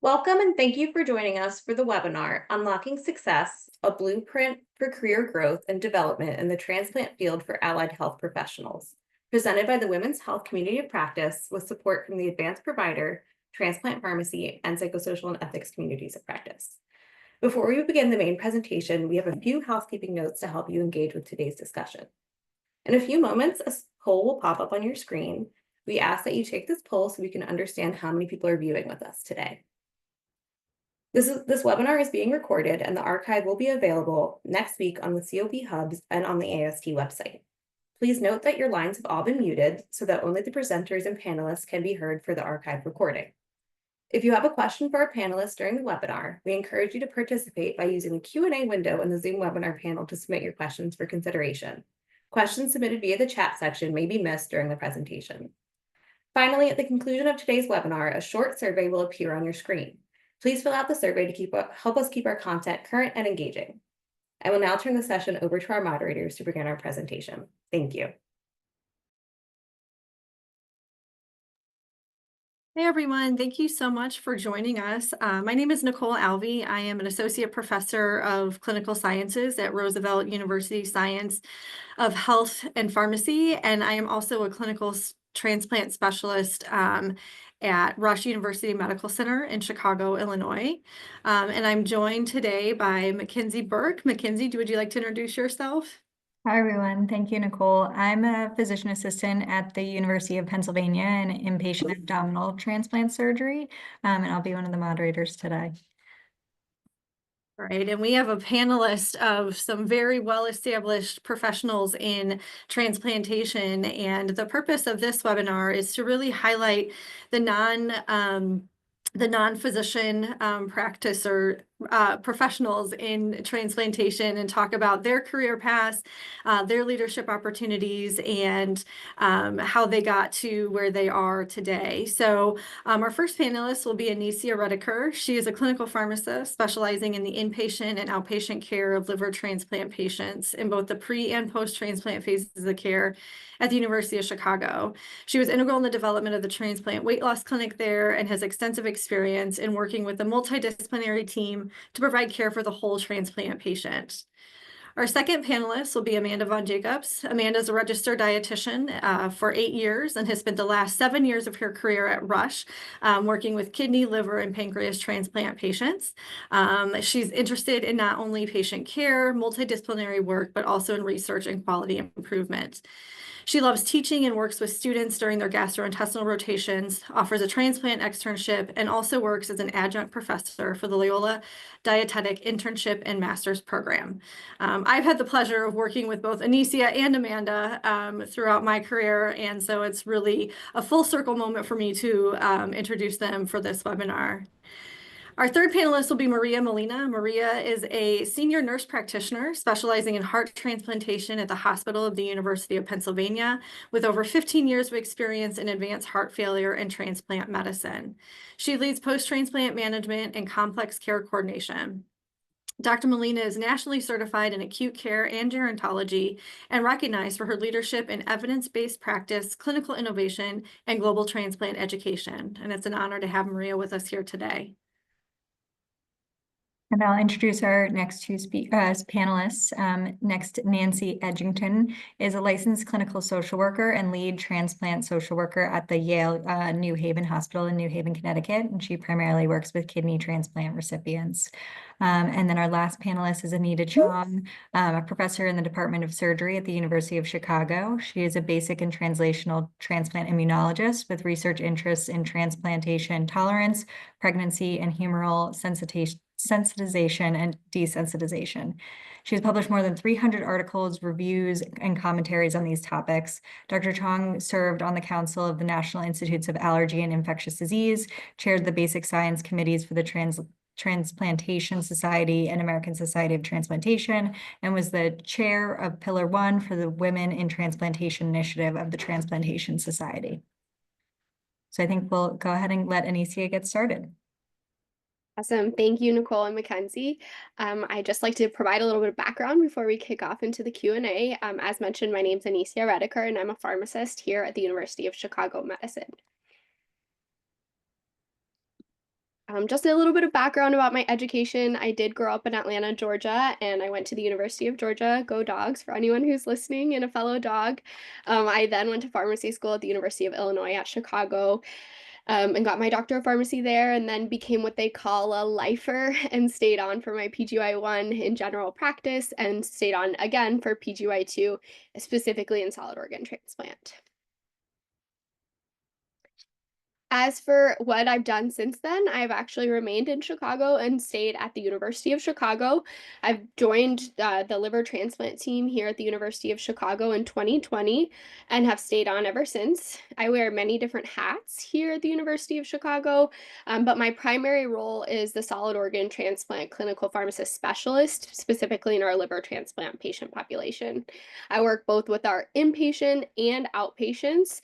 Welcome and thank you for joining us for the webinar, Unlocking Success, a Blueprint for Career Growth and Development in the Transplant Field for Allied Health Professionals, presented by the Women's Health Community of Practice with support from the Advanced Provider, Transplant Pharmacy, and Psychosocial and Ethics Communities of Practice. Before we begin the main presentation, we have a few housekeeping notes to help you engage with today's discussion. In a few moments, a poll will pop up on your screen. We ask that you take this poll so we can understand how many people are viewing with us today. This webinar is being recorded and the archive will be available next week on the COP hubs and on the AST website. Please note that your lines have all been muted so that only the presenters and panelists can be heard for the archive recording. If you have a question for our panelists during the webinar, we encourage you to participate by using the Q&A window in the Zoom webinar panel to submit your questions for consideration. Questions submitted via the chat section may be missed during the presentation. Finally, at the conclusion of today's webinar, a short survey will appear on your screen. Please fill out the survey to help us keep our content current and engaging. I will now turn the session over to our moderators to begin our presentation. Thank you. Hey everyone, thank you so much for joining us. My name is Nicole Alvey. I am an associate professor of clinical sciences at Roosevelt University Science of Health and Pharmacy, and I am also a clinical transplant specialist at Rush University Medical Center in Chicago, Illinois. And I'm joined today by Mackenzie Burke. Mackenzie, would you like to introduce yourself? Hi, everyone. Thank you, Nicole. I'm a physician assistant at the University of Pennsylvania in inpatient abdominal transplant surgery, and I'll be one of the moderators today. All right, and we have a panelist of some very well-established professionals in transplantation, and the purpose of this webinar is to really highlight the non-physician practice or professionals in transplantation and talk about their career paths, their leadership opportunities, and how they got to where they are today. So our first panelist will be Anicia Redeker. She is a clinical pharmacist specializing in the inpatient and outpatient care of liver transplant patients in both the pre and post-transplant phases of care at the University of Chicago. She was integral in the development of the transplant weight loss clinic there and has extensive experience in working with a multidisciplinary team to provide care for the whole transplant patient. Our second panelist will be Amanda Von Jacobs. Amanda is a registered dietitian for 8 years and has spent the last 7 years of her career at Rush working with kidney, liver, and pancreas transplant patients. She's interested in not only patient care, multidisciplinary work, but also in research and quality improvement. She loves teaching and works with students during their gastrointestinal rotations, offers a transplant externship, and also works as an adjunct professor for the Loyola Dietetic Internship and Master's Program. I've had the pleasure of working with both Anicia and Amanda throughout my career, and so it's really a full circle moment for me to introduce them for this webinar. Our third panelist will be Maria Molina. Maria is a senior nurse practitioner specializing in heart transplantation at the Hospital of the University of Pennsylvania with over 15 years of experience in advanced heart failure and transplant medicine. She leads post-transplant management and complex care coordination. Dr. Molina is nationally certified in acute care and gerontology and recognized for her leadership in evidence-based practice, clinical innovation, and global transplant education. And it's an honor to have Maria with us here today. And I'll introduce our next two panelists. Next, Nancy Edgington is a licensed clinical social worker and lead transplant social worker at the Yale New Haven Hospital in New Haven, Connecticut, and she primarily works with kidney transplant recipients. And then our last panelist is Anita Chong, a professor in the Department of Surgery at the University of Chicago. She is a basic and translational transplant immunologist with research interests in transplantation tolerance, pregnancy, and humoral sensitization and desensitization. She has published more than 300 articles, reviews, and commentaries on these topics. Dr. Chong served on the Council of the National Institutes of Allergy and Infectious Disease, chaired the basic science committees for the Transplantation Society and American Society of Transplantation, and was the chair of Pillar 1 for the Women in Transplantation Initiative of the Transplantation Society. So I think we'll go ahead and let Anicia get started. Awesome. Thank you, Nicole and Mackenzie. I'd just like to provide a little bit of background before we kick off into the Q&A. As mentioned, my name is Anicia Redeker, and I'm a pharmacist here at the University of Chicago Medicine. Just a little bit of background about my education. I did grow up in Atlanta, Georgia, and I went to the University of Georgia. Go Dogs, for anyone who's listening and a fellow dog. I then went to pharmacy school at the University of Illinois at Chicago, and got my doctor of pharmacy there, and then became what they call a lifer and stayed on for my PGY1 in general practice and stayed on again for PGY2, specifically in solid organ transplant. As for what I've done since then, I've actually remained in Chicago and stayed at the University of Chicago. I've joined the liver transplant team here at the University of Chicago in 2020 and have stayed on ever since. I wear many different hats here at the University of Chicago, but my primary role is the solid organ transplant clinical pharmacist specialist, specifically in our liver transplant patient population. I work both with our inpatient and outpatients,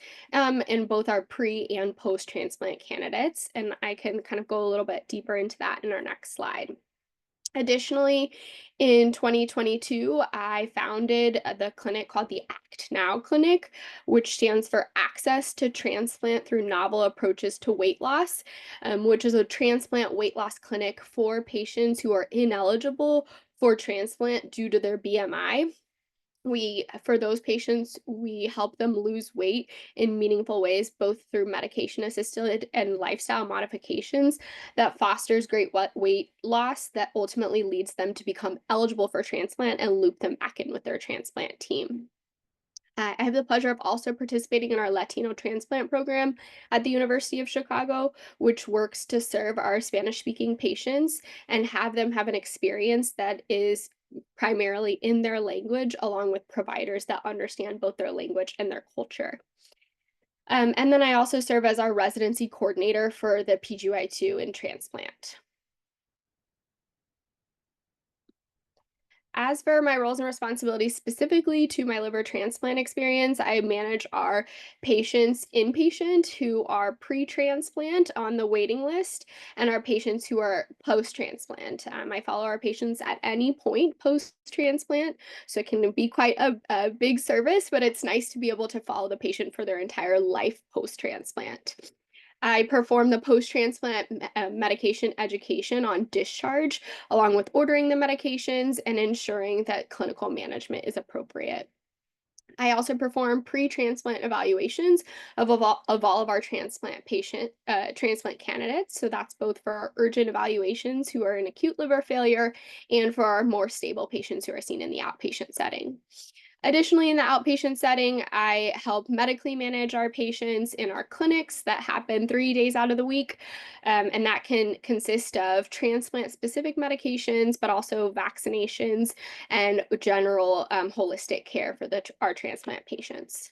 in both our pre and post transplant candidates. And I can kind of go a little bit deeper into that in our next slide. Additionally, in 2022, I founded the clinic called the Act Now Clinic, which stands for Access to Transplant Through Novel Approaches to Weight Loss, which is a transplant weight loss clinic for patients who are ineligible for transplant due to their BMI. For those patients, we help them lose weight in meaningful ways, both through medication assisted and lifestyle modifications that fosters great weight loss that ultimately leads them to become eligible for transplant and loop them back in with their transplant team. I have the pleasure of also participating in our Latino transplant program at the University of Chicago, which works to serve our Spanish-speaking patients and have them have an experience that is primarily in their language, along with providers that understand both their language and their culture. And then I also serve as our residency coordinator for the PGY2 in transplant. As for my roles and responsibilities specifically to my liver transplant experience, I manage our patients inpatient who are pre-transplant on the waiting list and our patients who are post-transplant. I follow our patients at any point post-transplant, so it can be quite a big service, but it's nice to be able to follow the patient for their entire life post-transplant. I perform the post-transplant medication education on discharge, along with ordering the medications and ensuring that clinical management is appropriate. I also perform pre-transplant evaluations of all of our transplant candidates. So that's both for our urgent evaluations who are in acute liver failure and for our more stable patients who are seen in the outpatient setting. Additionally, in the outpatient setting, I help medically manage our patients in our clinics that happen 3 days out of the week. And that can consist of transplant-specific medications, but also vaccinations and general holistic care for our transplant patients.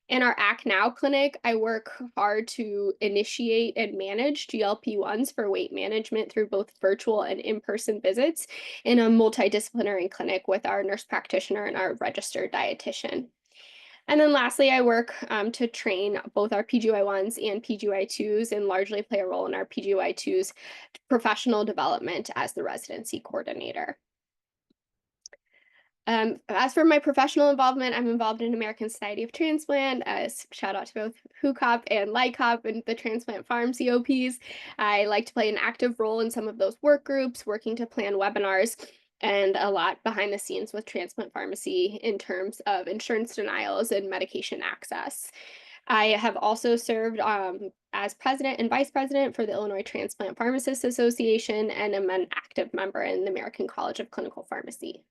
In our Act Now clinic, I work hard to initiate and manage GLP-1s for weight management through both virtual and in-person visits in a multidisciplinary clinic with our nurse practitioner and our registered dietitian. And then lastly, I work to train both our PGY1s and PGY2s and largely play a role in our PGY2s professional development as the residency coordinator. As for my professional involvement, I'm involved in American Society of Transplant, shout out to both WHCOP and LICOP and the Transplant Pharm COPs. I like to play an active role in some of those work groups, working to plan webinars, and a lot behind the scenes with transplant pharmacy in terms of insurance denials and medication access. I have also served as president and vice president for the Illinois Transplant Pharmacists Association and am an active member in the American College of Clinical Pharmacy.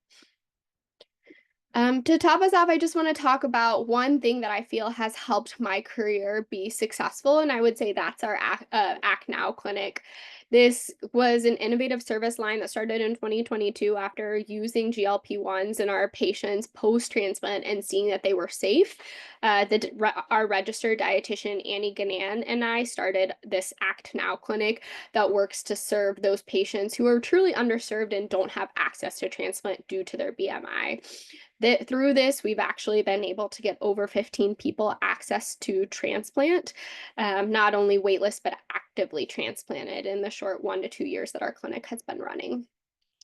To top us off, I just want to talk about one thing that I feel has helped my career be successful, and I would say that's our Act Now clinic. This was an innovative service line that started in 2022 after using GLP-1s in our patients post-transplant and seeing that they were safe. Our registered dietitian, Annie Ganan, and I started this Act Now clinic that works to serve those patients who are truly underserved and don't have access to transplant due to their BMI. Through this, we've actually been able to get over 15 people access to transplant, not only waitlist, but actively transplanted in the short 1 to 2 years that our clinic has been running.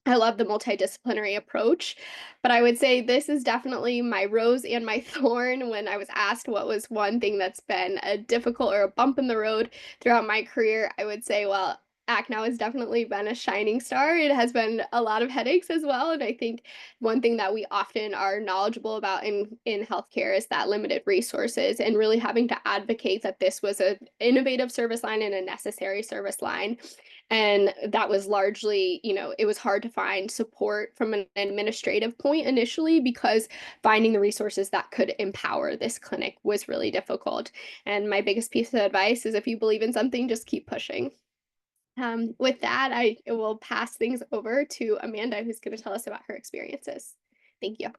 I love the multidisciplinary approach, but I would say this is definitely my rose and my thorn. When I was asked what was one thing that's been a difficult or a bump in the road throughout my career, I would say, well, act now has definitely been a shining star. It has been a lot of headaches as well. And I think one thing that we often are knowledgeable about in healthcare is that limited resources and really having to advocate that this was an innovative service line and a necessary service line. And that was largely, it was hard to find support from an administrative point initially because finding the resources that could empower this clinic was really difficult. And my biggest piece of advice is if you believe in something, just keep pushing. With that, I will pass things over to Amanda, who's going to tell us about her experiences. Thank you.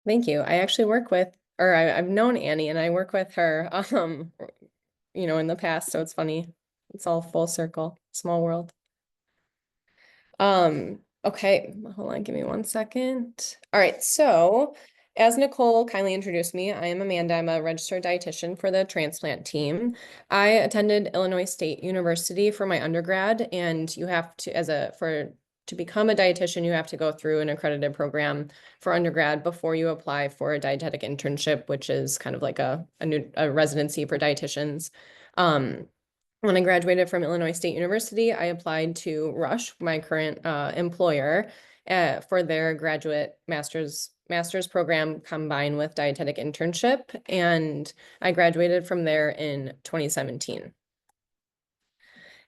Thank you. I actually work with, or I've known Annie and I work with her, in the past. So it's funny. It's all full circle, small world. Okay, hold on, give me 1 second. All right, so as Nicole kindly introduced me, I am Amanda. I'm a registered dietitian for the transplant team. I attended Illinois State University for my undergrad, and you have to, to become a dietitian, you have to go through an accredited program for undergrad before you apply for a dietetic internship, which is kind of like a residency for dietitians. When I graduated from Illinois State University, I applied to Rush, my current employer, for their graduate master's program combined with dietetic internship, and I graduated from there in 2017.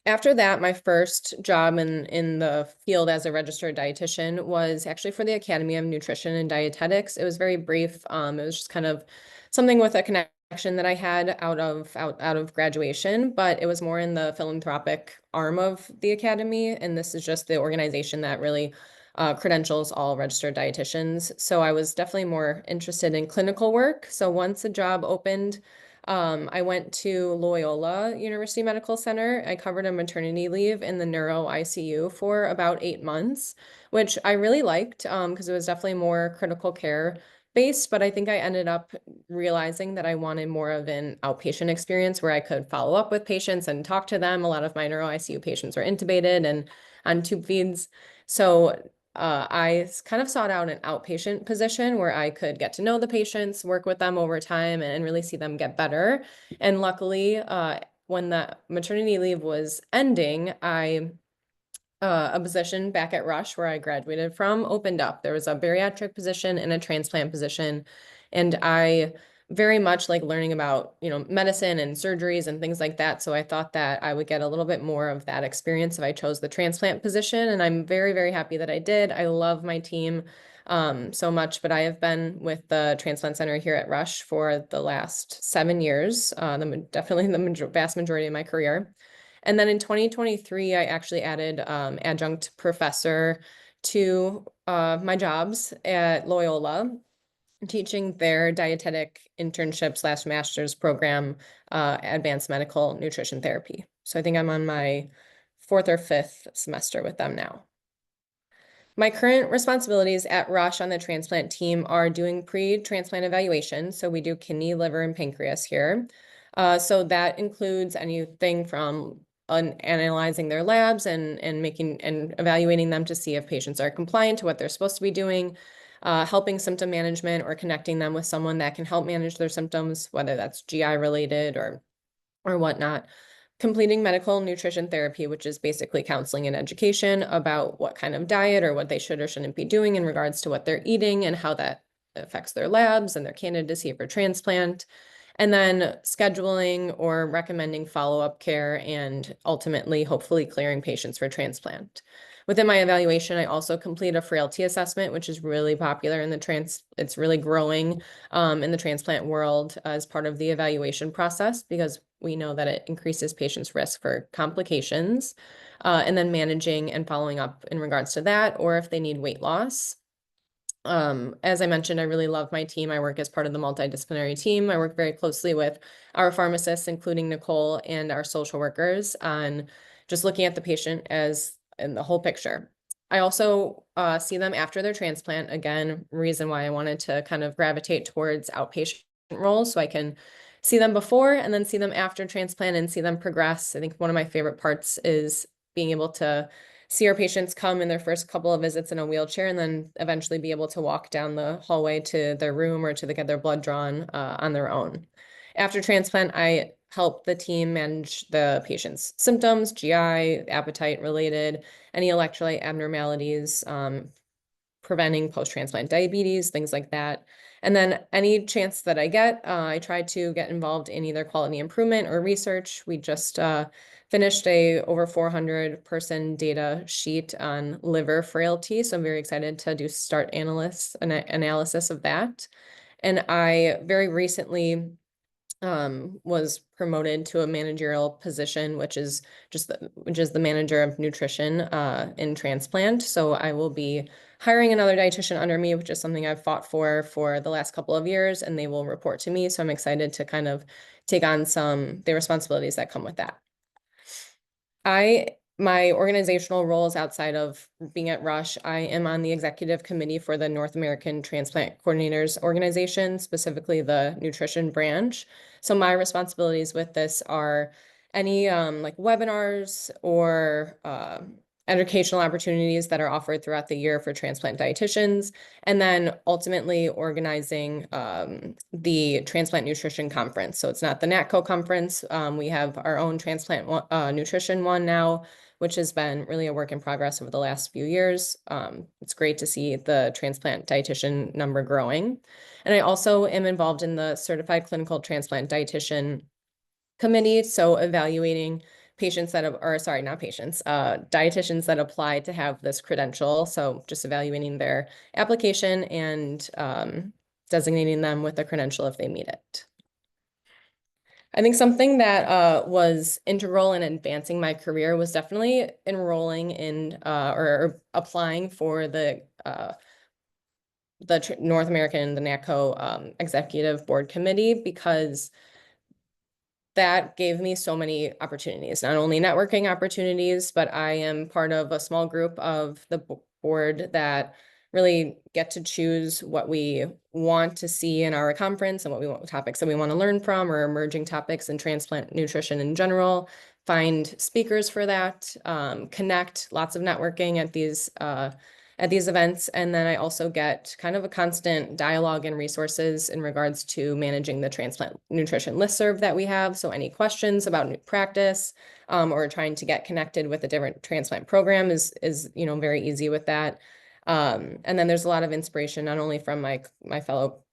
After that, my first job in the field as a registered dietitian was actually for the Academy of Nutrition and Dietetics. It was very brief. It was just kind of something with a connection that I had out of graduation, but it was more in the philanthropic arm of the Academy, and this is just the organization that really credentials all registered dietitians. So I was definitely more interested in clinical work. So once a job opened, I went to Loyola University Medical Center. I covered a maternity leave in the neuro ICU for about 8 months, which I really liked because it was definitely more critical care based, but I think I ended up realizing that I wanted more of an outpatient experience where I could follow up with patients and talk to them. A lot of my neuro ICU patients were intubated and on tube feeds. So I kind of sought out an outpatient position where I could get to know the patients, work with them over time, and really see them get better. And luckily, when the maternity leave was ending, a position back at Rush, where I graduated from, opened up. There was a bariatric position and a transplant position, and I very much like learning about, medicine and surgeries and things like that. So I thought that I would get a little bit more of that experience if I chose the transplant position. And I'm very, very happy that I did. I love my team so much, but I have been with the Transplant Center here at Rush for the last 7 years, definitely the vast majority of my career. And then in 2023, I actually added adjunct professor to my jobs at Loyola, teaching their dietetic internship / master's program, advanced medical nutrition therapy. So I think I'm on my 4th or 5th semester with them now. My current responsibilities at Rush on the transplant team are doing pre-transplant evaluation. So we do kidney, liver, and pancreas here. So that includes anything from analyzing their labs and evaluating them to see if patients are compliant to what they're supposed to be doing, helping symptom management or connecting them with someone that can help manage their symptoms, whether that's GI related or whatnot. Completing medical nutrition therapy, which is basically counseling and education about what kind of diet or what they should or shouldn't be doing in regards to what they're eating and how that affects their labs and their candidacy for transplant. And then scheduling or recommending follow-up care and ultimately, hopefully, clearing patients for transplant. Within my evaluation, I also complete a frailty assessment, which is really popular in it's really growing in the transplant world as part of the evaluation process, because we know that it increases patients' risk for complications, and then managing and following up in regards to that, or if they need weight loss. As I mentioned, I really love my team. I work as part of the multidisciplinary team. I work very closely with our pharmacists, including Nicole, and our social workers on just looking at the patient as in the whole picture. I also see them after their transplant. Again, reason why I wanted to kind of gravitate towards outpatient roles, so I can see them before and then see them after transplant and see them progress. I think one of my favorite parts is being able to see our patients come in their first couple of visits in a wheelchair and then eventually be able to walk down the hallway to their room or to get their blood drawn on their own. after transplant, I help the team manage the patient's symptoms, GI, appetite related, any electrolyte abnormalities, preventing post-transplant diabetes, things like that. And then any chance that I get, I try to get involved in either quality improvement or research. We just finished a over 400 person data sheet on liver frailty. So I'm very excited to start analysis of that. And I very recently was promoted to a managerial position, which is the manager of nutrition in transplant. So I will be hiring another dietitian under me, which is something I've fought for the last couple of years, and they will report to me. So I'm excited to kind of take on the responsibilities that come with that. My organizational roles outside of being at Rush, I am on the executive committee for the North American Transplant Coordinators Organization, specifically the nutrition branch. So my responsibilities with this are any like webinars or educational opportunities that are offered throughout the year for transplant dietitians, and then ultimately organizing the Transplant Nutrition Conference. So it's not the NATCO conference. We have our own transplant nutrition one now, which has been really a work in progress over the last few years. It's great to see the transplant dietitian number growing. And I also am involved in the Certified Clinical Transplant Dietitian Committee, so evaluating patients that are, sorry, not patients, dietitians that apply to have this credential. So just evaluating their application and designating them with a credential if they meet it. I think something that was integral in advancing my career was definitely enrolling in or applying for the North American, the NATCO Executive Board Committee, because that gave me so many opportunities, not only networking opportunities, but I am part of a small group of the board that really get to choose what we want to see in our conference and topics that we want to learn from, or emerging topics in transplant nutrition in general, find speakers for that, connect, lots of networking at these events. And then I also get kind of a constant dialogue and resources in regards to managing the transplant nutrition listserv that we have. So any questions about new practice or trying to get connected with a different transplant program is very easy with that. And then there's a lot of inspiration, not only from my fellow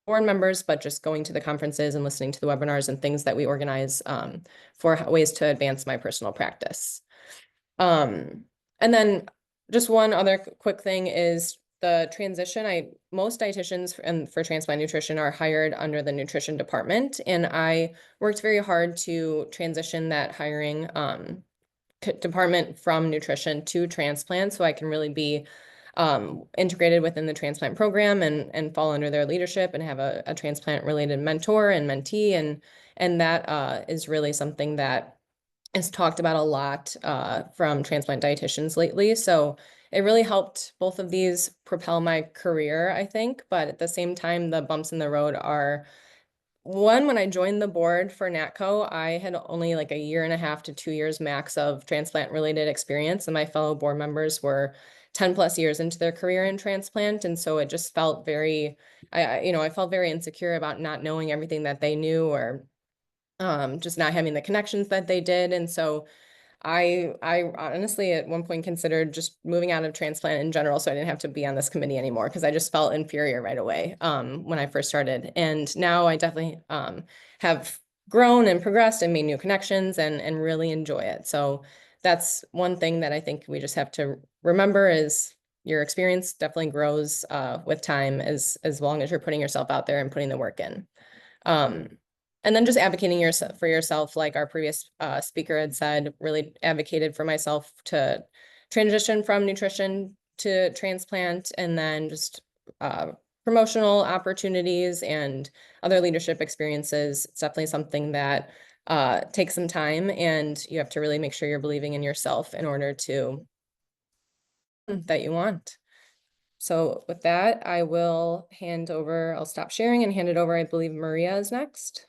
board members, but just going to the conferences and listening to the webinars and things that we organize for ways to advance my personal practice. And then just one other quick thing is the transition. Most dietitians for transplant nutrition are hired under the nutrition department, and I worked very hard to transition that hiring department from nutrition to transplant, so I can really be integrated within the transplant program and fall under their leadership and have a transplant related mentor and mentee, and that is really something that is talked about a lot from transplant dietitians lately. So it really helped both of these propel my career, I think. But at the same time, the bumps in the road are, one, when I joined the board for NATCO, I had only like a year and a half to 2 years max of transplant related experience. And my fellow board members were 10 plus years into their career in transplant. And so it just felt I felt very insecure about not knowing everything that they knew, or just not having the connections that they did. And so I honestly at one point considered just moving out of transplant in general, so I didn't have to be on this committee anymore, because I just felt inferior right away when I first started. And now I definitely have grown and progressed and made new connections and really enjoy it. So that's one thing that I think we just have to remember is your experience definitely grows with time, as long as you're putting yourself out there and putting the work in. And then just advocating for yourself, like our previous speaker had said, really advocated for myself to transition from nutrition to transplant, and then just promotional opportunities and other leadership experiences. It's definitely something that takes some time, and you have to really make sure you're believing in yourself in order to that you want. So with that, I'll stop sharing and hand it over. I believe Maria is next.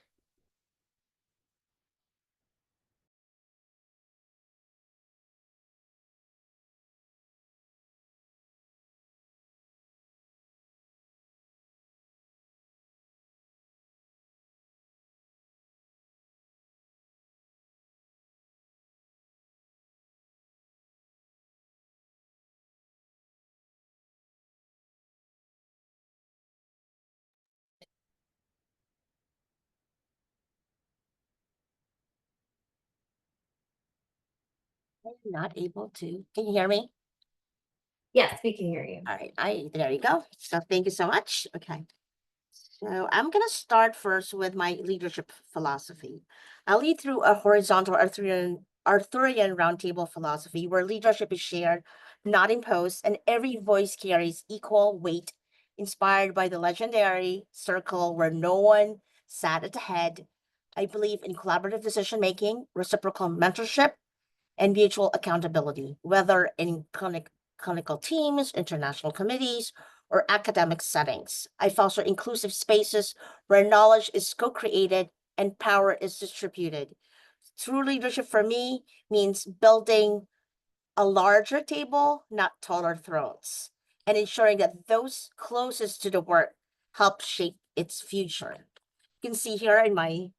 I'm not able to. Can you hear me? Yes, we can hear you. All right, there you go. So thank you so much. Okay. So I'm gonna start first with my leadership philosophy. I lead through a horizontal Arthurian roundtable philosophy where leadership is shared, not imposed, and every voice carries equal weight, inspired by the legendary circle where no one sat at the head. I believe in collaborative decision making, reciprocal mentorship, and mutual accountability, whether in clinical teams, international committees, or academic settings. I foster inclusive spaces where knowledge is co-created and power is distributed. True leadership for me means building a larger table, not taller thrones, and ensuring that those closest to the work help shape its future. You can see here in my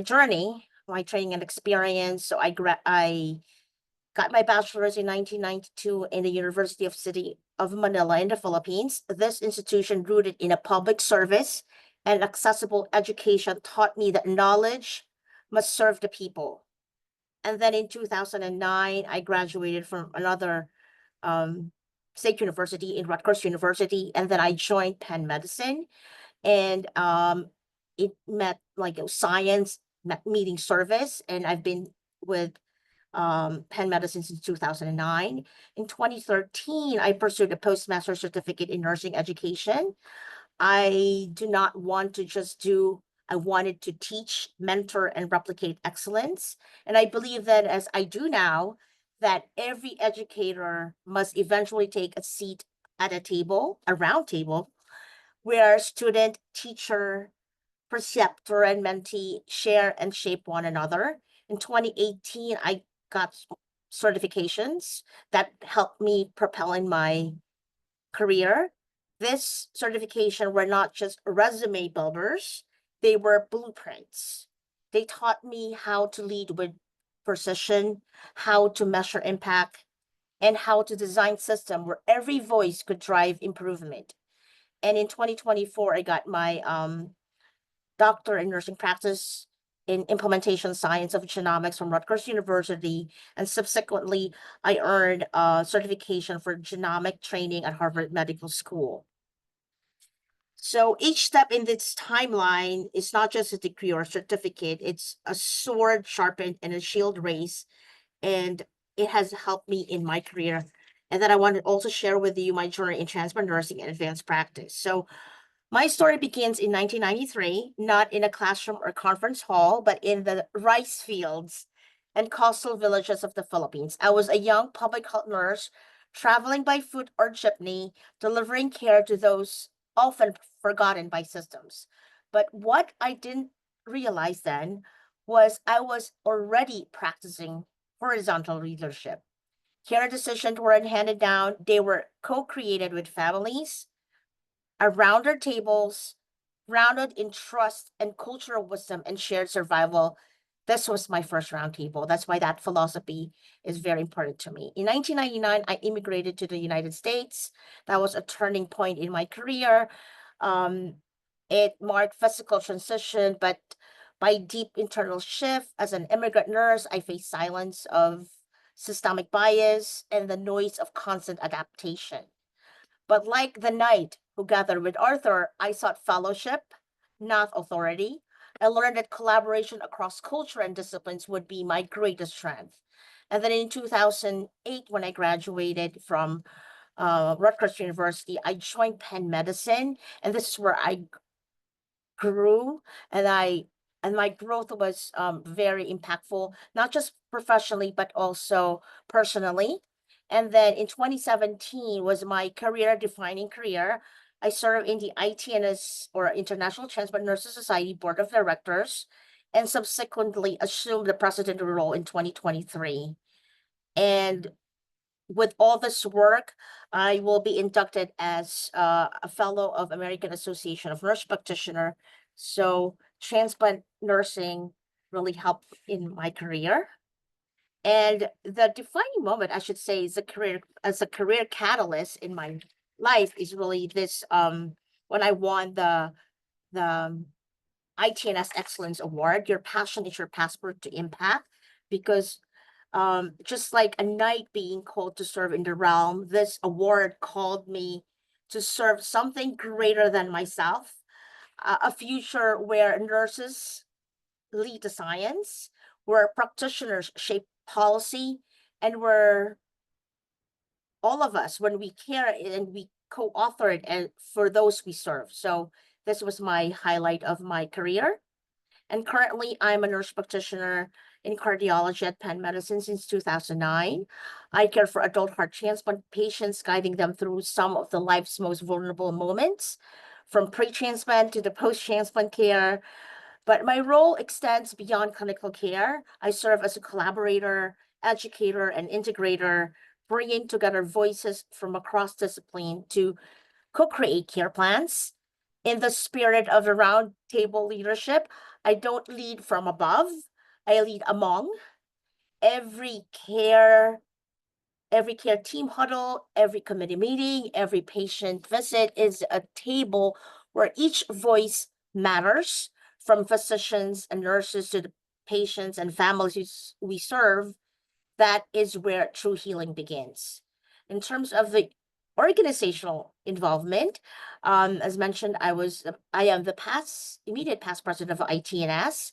journey, my training and experience. So I got my bachelor's in 1992 in the University of City of Manila in the Philippines. This institution, rooted in a public service and accessible education, taught me that knowledge must serve the people. And then in 2009, I graduated from another state university in Rutgers University, and then I joined Penn Medicine, and it met like science, meeting service, and I've been with Penn Medicine since 2009. In 2013, I pursued a postmaster certificate in nursing education. I do not want to just do, I wanted to teach, mentor, and replicate excellence. And I believe that as I do now, that every educator must eventually take a seat at a table, a round table, where student, teacher, preceptor, and mentee share and shape one another. In 2018, I got certifications that helped me propel in my career. This certification were not just resume builders, they were blueprints. They taught me how to lead with precision, how to measure impact, and how to design system where every voice could drive improvement. And in 2024, I got my doctor in nursing practice in implementation science of genomics from Rutgers University, and subsequently I earned a certification for genomic training at Harvard Medical School. So each step in this timeline is not just a degree or a certificate, it's a sword sharpened and a shield raised, and it has helped me in my career. And then I want to also share with you my journey in transplant nursing and advanced practice. So my story begins in 1993, not in a classroom or conference hall, but in the rice fields and coastal villages of the Philippines. I was a young public health nurse traveling by foot or jeepney, delivering care to those often forgotten by systems. But what I didn't realize then was I was already practicing horizontal leadership. Care decisions weren't handed down, they were co-created with families around our tables, grounded in trust and cultural wisdom and shared survival. This was my first roundtable. That's why that philosophy is very important to me. In 1999, I immigrated to the United States. That was a turning point in my career. It marked physical transition, but by deep internal shift. As an immigrant nurse, I faced silence of systemic bias and the noise of constant adaptation. But like the knight who gathered with Arthur, I sought fellowship, not authority. I learned that collaboration across culture and disciplines would be my greatest strength. And then in 2008, when I graduated from Rutgers University, I joined Penn Medicine, and this is where I grew, and my growth was very impactful, not just professionally but also personally. And then in 2017 was my career defining career. I served in the ITNS, or International Transplant Nurses Society Board of Directors, and subsequently assumed the president role in 2023. And with all this work, I will be inducted as a fellow of American Association of Nurse Practitioner. So transplant nursing really helped in my career. And the defining moment, I should say, is a career catalyst in my life is really this when I won the ITNS Excellence Award. Your passion is your passport to impact, because Just like a knight being called to serve in the realm, this award called me to serve something greater than myself, a future where nurses lead the science, where practitioners shape policy, and where all of us, when we care and we co-author it and for those we serve. So this was my highlight of my career. And currently I'm a nurse practitioner in cardiology at Penn Medicine since 2009. I care for adult heart transplant patients, guiding them through some of the life's most vulnerable moments, from pre-transplant to the post-transplant care. But my role extends beyond clinical care. I serve as a collaborator, educator, and integrator, bringing together voices from across discipline to co-create care plans. In the spirit of the roundtable leadership, I don't lead from above, I lead among. Every care team huddle, every committee meeting, every patient visit is a table where each voice matters, from physicians and nurses to the patients and families we serve. That is where true healing begins. In terms of the organizational involvement, as mentioned, I am the immediate past president of ITNS,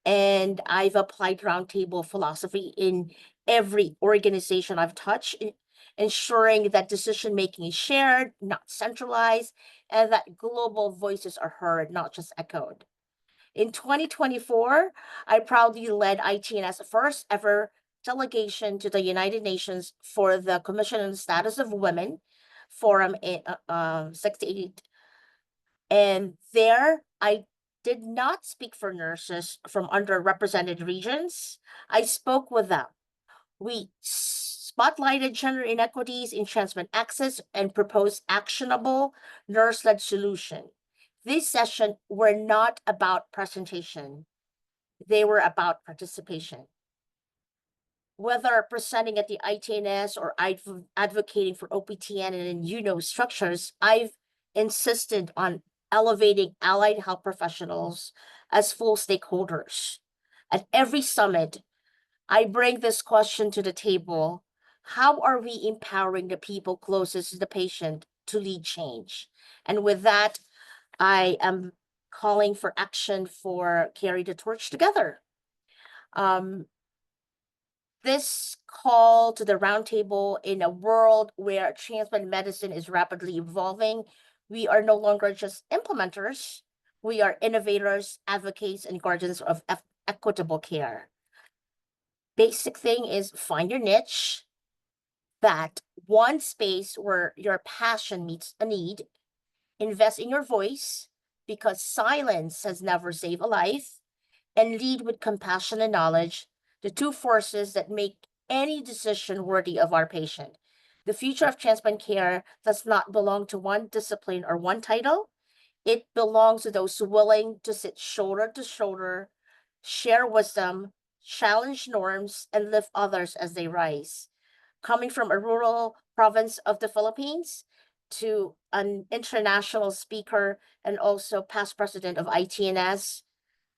and I've applied roundtable philosophy in every organization I've touched, ensuring that decision-making is shared, not centralized, and that global voices are heard, not just echoed. In 2024, I proudly led ITN's first ever delegation to the United Nations for the Commission on the Status of Women, Forum 68. And there, I did not speak for nurses from underrepresented regions. I spoke with them. We spotlighted gender inequities in transplant access and proposed actionable nurse-led solution. This session were not about presentation. They were about participation. Whether presenting at the ITNS or advocating for OPTN and structures, I've insisted on elevating allied health professionals as full stakeholders. At every summit, I bring this question to the table: how are we empowering the people closest to the patient to lead change? And with that, I am calling for action for carry the torch together. This call to the roundtable in a world where transplant medicine is rapidly evolving, we are no longer just implementers. We are innovators, advocates, and guardians of equitable care. Basic thing is find your niche, that one space where your passion meets a need. Invest in your voice, because silence has never saved a life, and lead with compassion and knowledge, the two forces that make any decision worthy of our patient. The future of transplant care does not belong to one discipline or one title. It belongs to those willing to sit shoulder to shoulder, share wisdom, challenge norms, and lift others as they rise. Coming from a rural province of the Philippines to an international speaker and also past president of ITNS,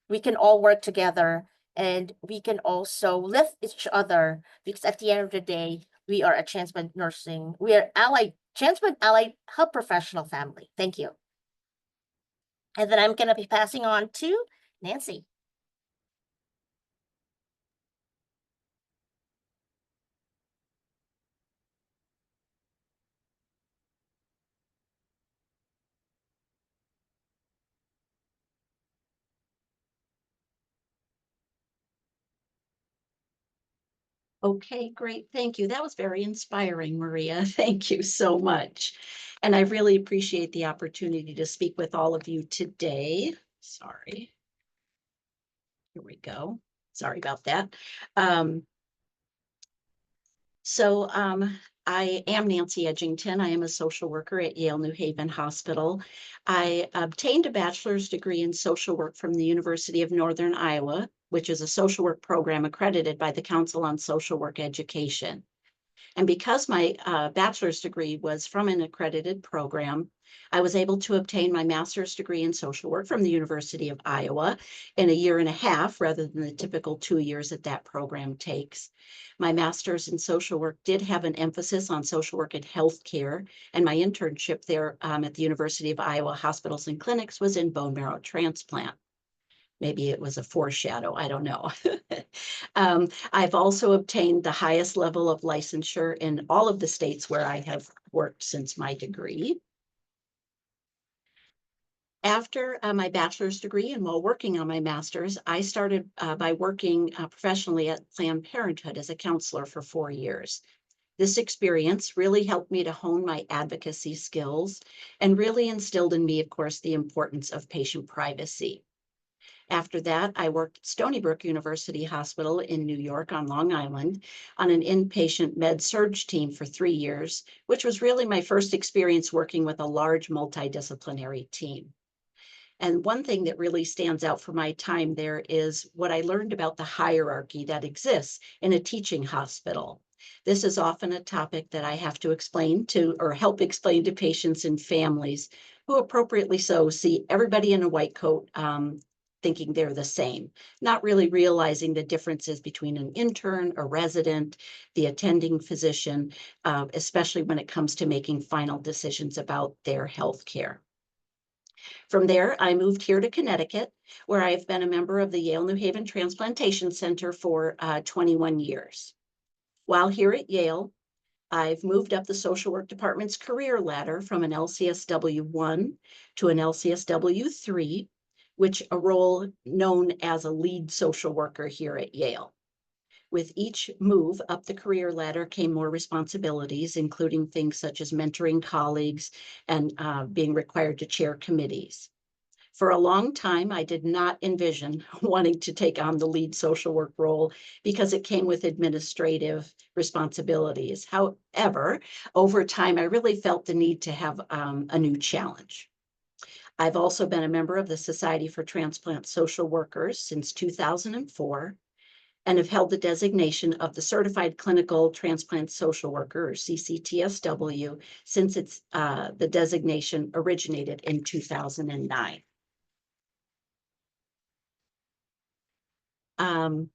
we can all work together and we can also lift each other, because at the end of the day, we are a transplant allied health professional family. Thank you. And then I'm going to be passing on to Nancy. Okay, great. Thank you. That was very inspiring, Maria. Thank you so much. And I really appreciate the opportunity to speak with all of you today. Sorry. Here we go. Sorry about that. I am Nancy Edgington. I am a social worker at Yale New Haven Hospital. I obtained a bachelor's degree in social work from the University of Northern Iowa, which is a social work program accredited by the Council on Social Work Education. And because my bachelor's degree was from an accredited program, I was able to obtain my master's degree in social work from the University of Iowa in a year and a half, rather than the typical 2 years that program takes. My master's in social work did have an emphasis on social work and healthcare, and my internship there at the University of Iowa Hospitals and Clinics was in bone marrow transplant. Maybe it was a foreshadow, I don't know. I've also obtained the highest level of licensure in all of the states where I have worked since my degree. After my bachelor's degree and while working on my master's, I started by working professionally at Planned Parenthood as a counselor for 4 years. This experience really helped me to hone my advocacy skills and really instilled in me, of course, the importance of patient privacy. After that, I worked at Stony Brook University Hospital in New York on Long Island on an inpatient med-surg team for 3 years, which was really my first experience working with a large multidisciplinary team. And one thing that really stands out for my time there is what I learned about the hierarchy that exists in a teaching hospital. This is often a topic that I have to explain to or help explain to patients and families who appropriately so see everybody in a white coat thinking they're the same, not really realizing the differences between an intern, a resident, the attending physician, especially when it comes to making final decisions about their health care. From there, I moved here to Connecticut, where I've been a member of the Yale New Haven Transplantation Center for 21 years. While here at Yale, I've moved up the social work department's career ladder from an LCSW1 to an LCSW3, which a role known as a lead social worker here at Yale. With each move up the career ladder came more responsibilities, including things such as mentoring colleagues and being required to chair committees. For a long time, I did not envision wanting to take on the lead social work role because it came with administrative responsibilities. However, over time, I really felt the need to have a new challenge. I've also been a member of the Society for Transplant Social Workers since 2004 and have held the designation of the Certified Clinical Transplant Social Worker, or CCTSW, since the designation originated in 2009.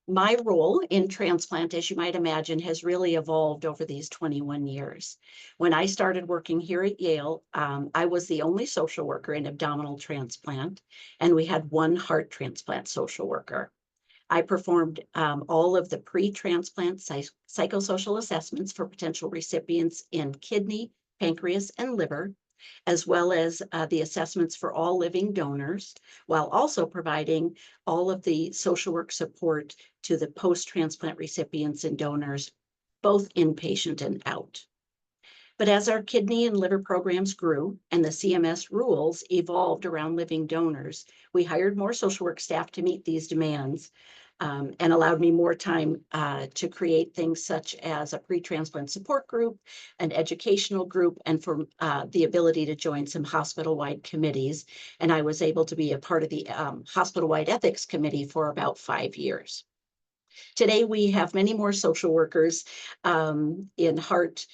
My role in transplant, as you might imagine, has really evolved over these 21 years. When I started working here at Yale, I was the only social worker in abdominal transplant, and we had one heart transplant social worker. I performed all of the pre-transplant psychosocial assessments for potential recipients in kidney, pancreas, and liver, as well as the assessments for all living donors, while also providing all of the social work support to the post-transplant recipients and donors, both inpatient and out. But as our kidney and liver programs grew and the CMS rules evolved around living donors, we hired more social work staff to meet these demands. And allowed me more time to create things such as a pre-transplant support group, an educational group, and for the ability to join some hospital-wide committees. And I was able to be a part of the hospital-wide ethics committee for about 5 years. Today, we have many more social workers in heart,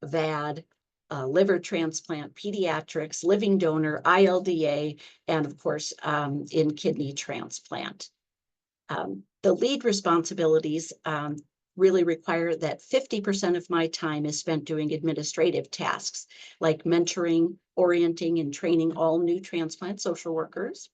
VAD, liver transplant, pediatrics, living donor, ILDA, and of course, in kidney transplant. The lead responsibilities really require that 50% of my time is spent doing administrative tasks like mentoring, orienting, and training all new transplant social workers,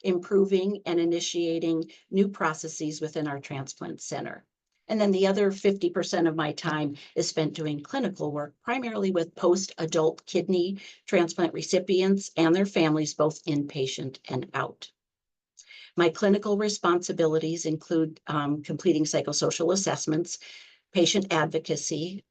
improving and initiating new processes within our transplant center. And then the other 50% of my time is spent doing clinical work, primarily with post-adult kidney transplant recipients and their families, both inpatient and out. My clinical responsibilities include completing psychosocial assessments, patient advocacy,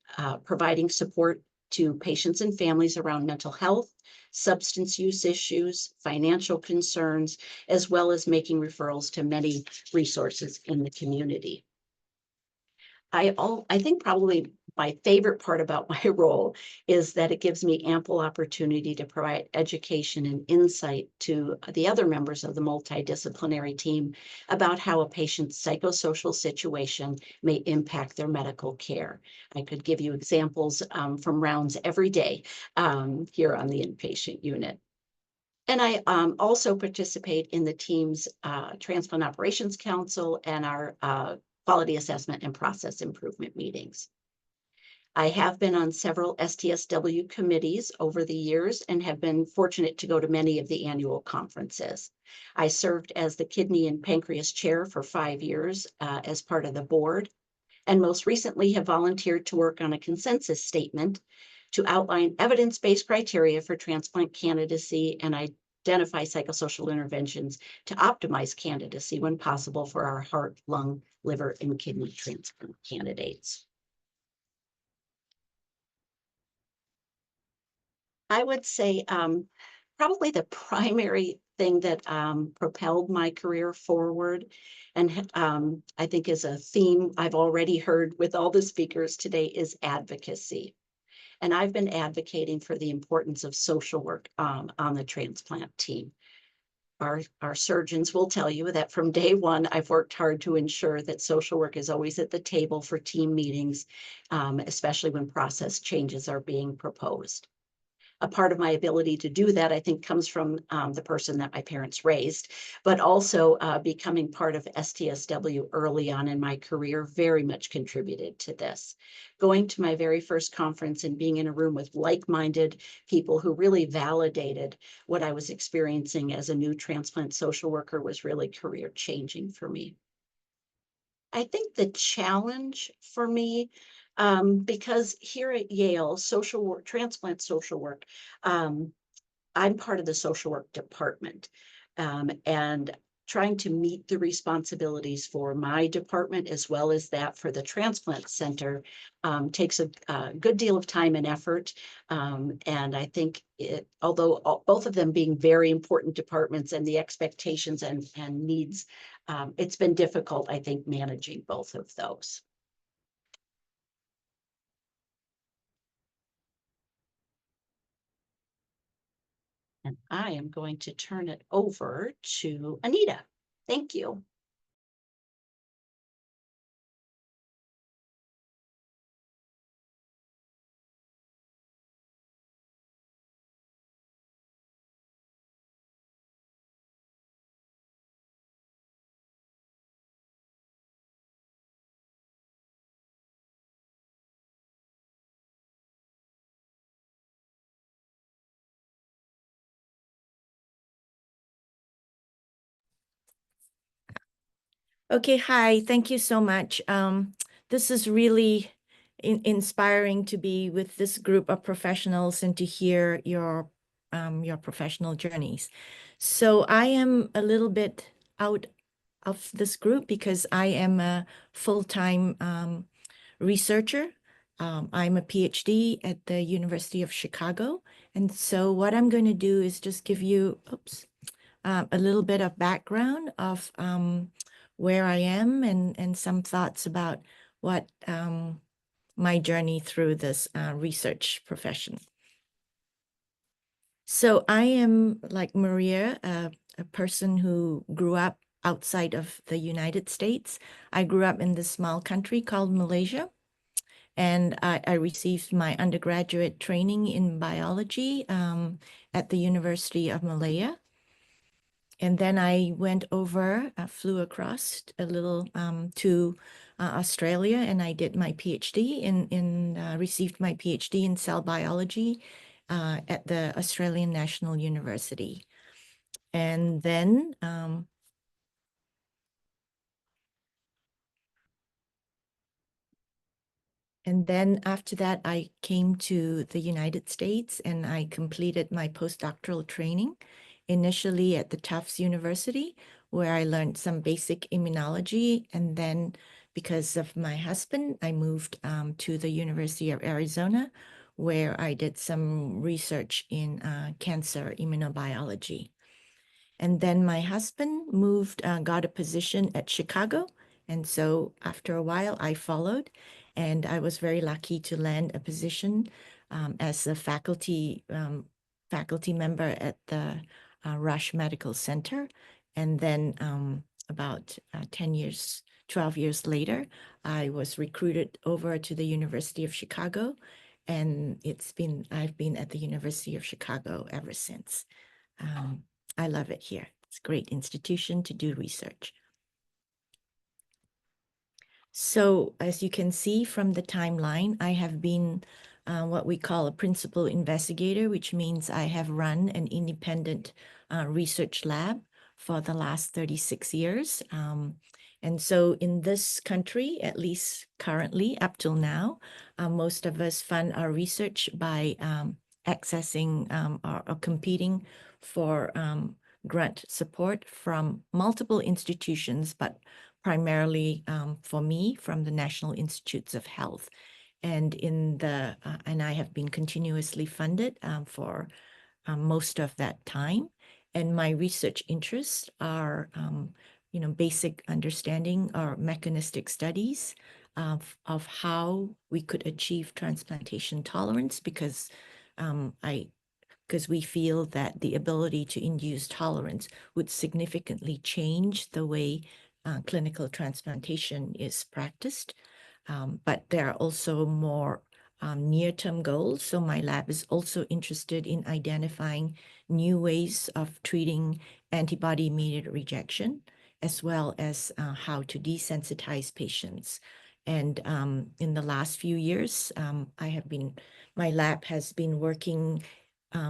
providing support to patients and families around mental health, substance use issues, financial concerns, as well as making referrals to many resources in the community. I think probably my favorite part about my role is that it gives me ample opportunity to provide education and insight to the other members of the multidisciplinary team about how a patient's psychosocial situation may impact their medical care. I could give you examples from rounds every day here on the inpatient unit. And I also participate in the team's Transplant Operations Council and our quality assessment and process improvement meetings. I have been on several STSW committees over the years and have been fortunate to go to many of the annual conferences. I served as the kidney and pancreas chair for 5 years as part of the board, and most recently have volunteered to work on a consensus statement to outline evidence-based criteria for transplant candidacy and identify psychosocial interventions to optimize candidacy when possible for our heart, lung, liver, and kidney transplant candidates. I would say probably the primary thing that propelled my career forward, and I think is a theme I've already heard with all the speakers today, is advocacy. And I've been advocating for the importance of social work on the transplant team. Our surgeons will tell you that from day one, I've worked hard to ensure that social work is always at the table for team meetings, especially when process changes are being proposed. A part of my ability to do that, I think, comes from the person that my parents raised, but also becoming part of STSW early on in my career very much contributed to this. Going to my very first conference and being in a room with like-minded people who really validated what I was experiencing as a new transplant social worker was really career-changing for me. I think the challenge for me, because here at Yale, social work, transplant social work, I'm part of the social work department, and trying to meet the responsibilities for my department as well as that for the transplant center takes a good deal of time and effort. And I think although both of them being very important departments and the expectations and needs, it's been difficult, I think, managing both of those. And I am going to turn it over to Anita. Thank you. Okay, hi, thank you so much. This is really inspiring to be with this group of professionals and to hear your professional journeys. So I am a little bit out of this group because I am a full-time researcher. I'm a PhD at the University of Chicago. And so what I'm going to do is just give you, a little bit of background of where I am and some thoughts about what my journey through this research profession. So I am, like Maria, a person who grew up outside of the United States. I grew up in this small country called Malaysia, and I received my undergraduate training in biology at the University of Malaya. And then I went over, flew across a little to Australia, and I did my PhD received my PhD in cell biology at the Australian National University. And then after that, I came to the United States and I completed my postdoctoral training, initially at the Tufts University, where I learned some basic immunology. And then because of my husband, I moved to the University of Arizona, where I did some research in cancer immunobiology. And then my husband got a position at Chicago. And so after a while, I followed. And I was very lucky to land a position as a faculty member at the Rush Medical Center. And then about 12 years later, I was recruited over to the University of Chicago. And I've been at the University of Chicago ever since. I love it here. It's a great institution to do research. So as you can see from the timeline, I have been what we call a principal investigator, which means I have run an independent research lab for the last 36 years. And so in this country, at least currently up till now, most of us fund our research by accessing or competing for grant support from multiple institutions, but primarily for me from the National Institutes of Health. And and I have been continuously funded for most of that time. And my research interests are, basic understanding or mechanistic studies of how we could achieve transplantation tolerance, because we feel that the ability to induce tolerance would significantly change the way clinical transplantation is practiced. But there are also more near-term goals. So my lab is also interested in identifying new ways of treating antibody-mediated rejection, as well as how to desensitize patients. And in the last few years, my lab has been working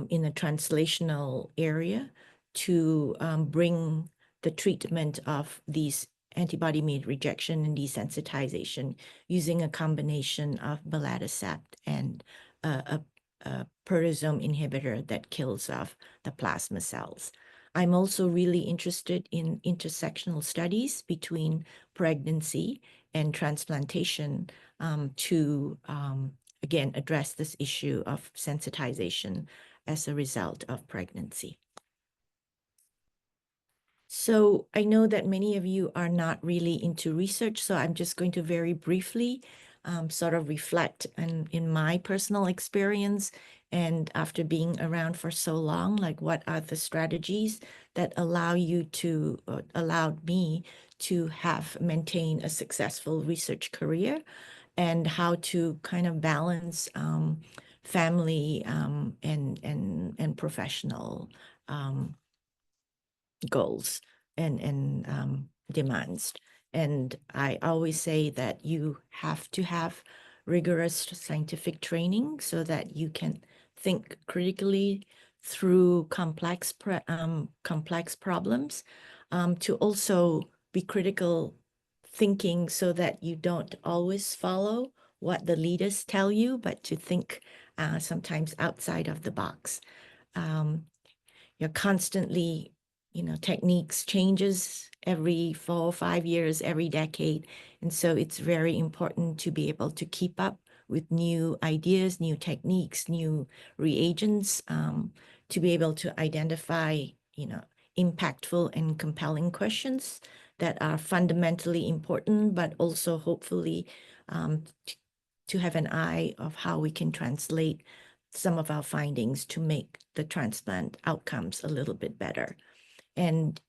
in a translational area to bring the treatment of these antibody-mediated rejection and desensitization using a combination of belatacept and a proteasome inhibitor that kills off the plasma cells. I'm also really interested in intersectional studies between pregnancy and transplantation to, again, address this issue of sensitization as a result of pregnancy. So I know that many of you are not really into research, so I'm just going to very briefly sort of reflect in my personal experience, and after being around for so long, like what are the strategies that allowed me to maintain a successful research career, and how to kind of balance family and professional goals and demands. And I always say that you have to have rigorous scientific training so that you can think critically through complex problems, to also be critical thinking so that you don't always follow what the leaders tell you, but to think sometimes outside of the box. You're constantly, techniques changes every 4 or 5 years, every decade. And so it's very important to be able to keep up with new ideas, new techniques, new reagents, to be able to identify, impactful and compelling questions that are fundamentally important, but also hopefully to have an eye of how we can translate some of our findings to make the transplant outcomes a little bit better. And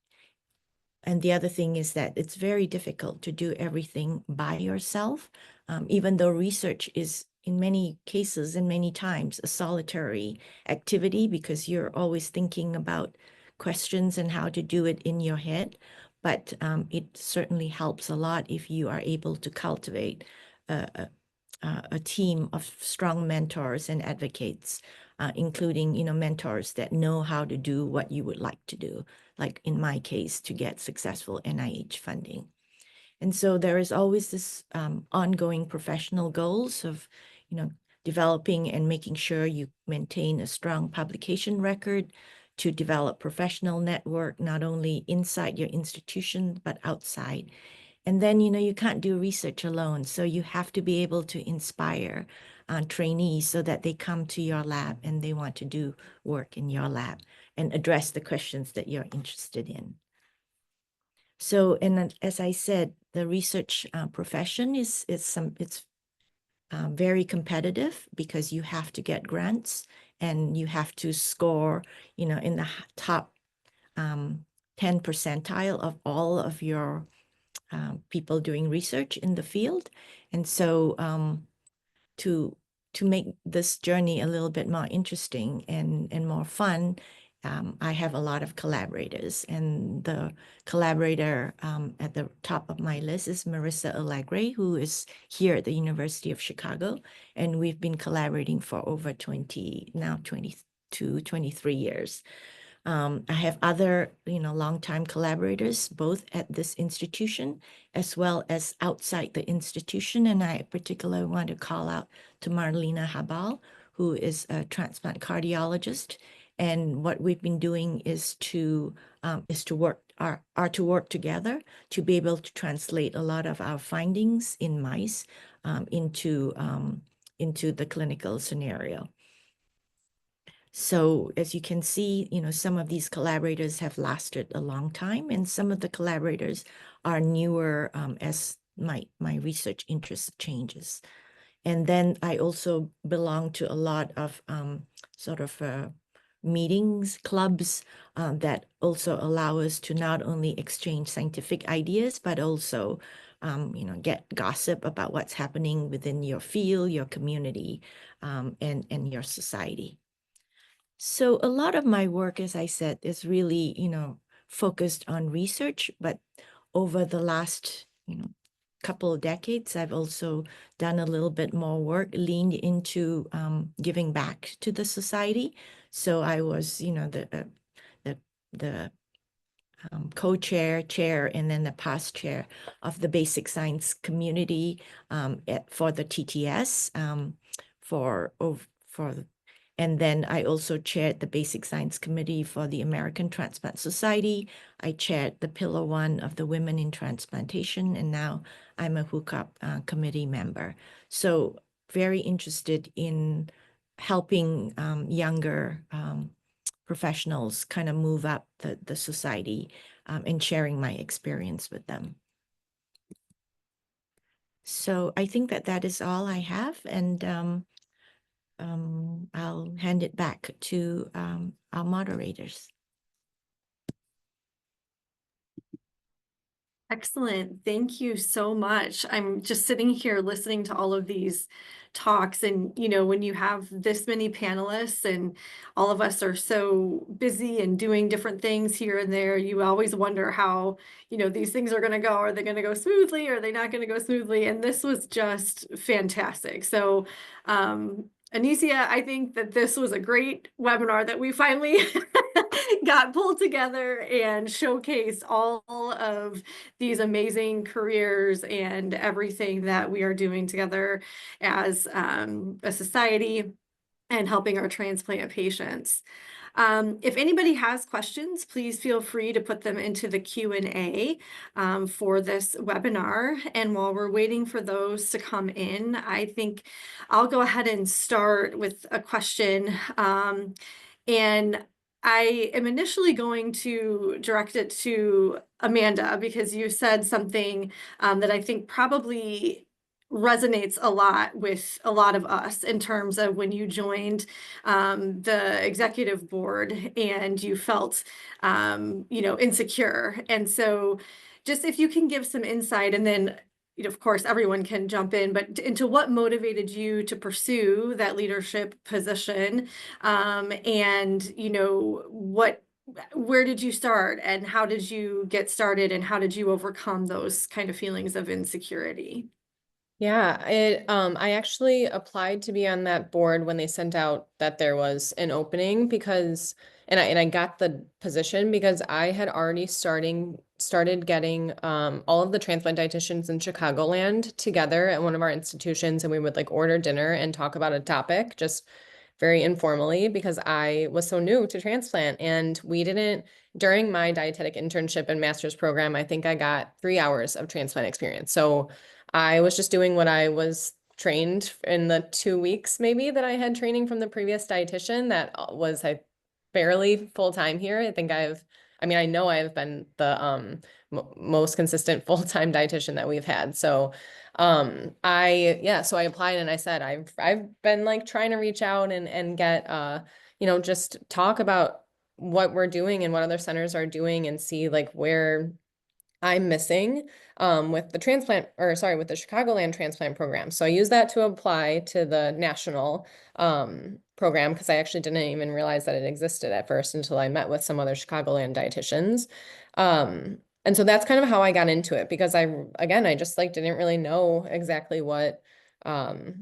the other thing is that it's very difficult to do everything by yourself, even though research is in many cases and many times a solitary activity, because you're always thinking about questions and how to do it in your head. But it certainly helps a lot if you are able to cultivate a team of strong mentors and advocates, including, mentors that know how to do what you would like to do, like in my case, to get successful NIH funding. And so there is always this ongoing professional goals of, developing and making sure you maintain a strong publication record, to develop professional network, not only inside your institution, but outside. And then, you can't do research alone. So you have to be able to inspire trainees so that they come to your lab and they want to do work in your lab and address the questions that you're interested in. So, and as I said, the research profession it's very competitive because you have to get grants and you have to score, you know, in the top 10 percentile of all of your people doing research in the field. And so to make this journey a little bit more interesting and more fun, I have a lot of collaborators, and the collaborator at the top of my list is Marissa Allegre, who is here at the University of Chicago, and we've been collaborating for over 22, 23 years. I have other, longtime collaborators, both at this institution as well as outside the institution. And I particularly want to call out to Marlena Habal, who is a transplant cardiologist. And what we've been doing is to work together to be able to translate a lot of our findings in mice into the clinical scenario. So as you can see, some of these collaborators have lasted a long time, and some of the collaborators are newer as my research interest changes. And then I also belong to a lot of meetings, clubs that also allow us to not only exchange scientific ideas, but also get gossip about what's happening within your field, your community, and your society. So a lot of my work, as I said, is really, focused on research, but over the last, couple of decades, I've also done a little bit more work, leaned into giving back to the society. So I was, the co-chair, chair, and then the past chair of the Basic Science Community for the TTS and then I also chaired the Basic Science Committee for the American Transplant Society. I chaired the Pillar 1 of the Women in Transplantation, and now I'm a WHCOP committee member. So very interested in helping younger professionals kind of move up the society and sharing my experience with them. So I think that is all I have, and I'll hand it back to our moderators. Excellent. Thank you so much. I'm just sitting here listening to all of these talks, and when you have this many panelists and all of us are so busy and doing different things here and there, you always wonder how these things are going to go. Are they going to go smoothly? Or are they not going to go smoothly? And this was just fantastic. So Anicia, I think that this was a great webinar that we finally got pulled together and showcased all of these amazing careers and everything that we are doing together as a society and helping our transplant patients. If anybody has questions, please feel free to put them into the Q&A for this webinar. And while we're waiting for those to come in, I think I'll go ahead and start with a question. And I am initially going to direct it to Amanda, because you said something that I think probably resonates a lot with a lot of us in terms of when you joined the executive board and you felt, insecure. And so just if you can give some insight, and then of course, everyone can jump in, but into what motivated you to pursue that leadership position, and where did you start, and how did you get started, and how did you overcome those kind of feelings of insecurity? Yeah, I actually applied to be on that board when they sent out that there was an opening, because and I got the position because I had already started getting all of the transplant dietitians in Chicagoland together at one of our institutions, and we would order dinner and talk about a topic just very informally, because I was so new to transplant, and we didn't, during my dietetic internship and master's program, I think I got 3 hours of transplant experience. So I was just doing what I was trained in the 2 weeks maybe that I had training from the previous dietitian that was fairly full time here. I think I've I mean, I know I've been the most consistent full-time dietitian that we've had. So so I applied and I said I've been like trying to reach out and get just talk about what we're doing and what other centers are doing and see like where I'm missing with the with the Chicagoland transplant program. So I used that to apply to the national program because I actually didn't even realize that it existed at first until I met with some other Chicagoland dietitians. And so that's kind of how I got into it because I just like didn't really know exactly what to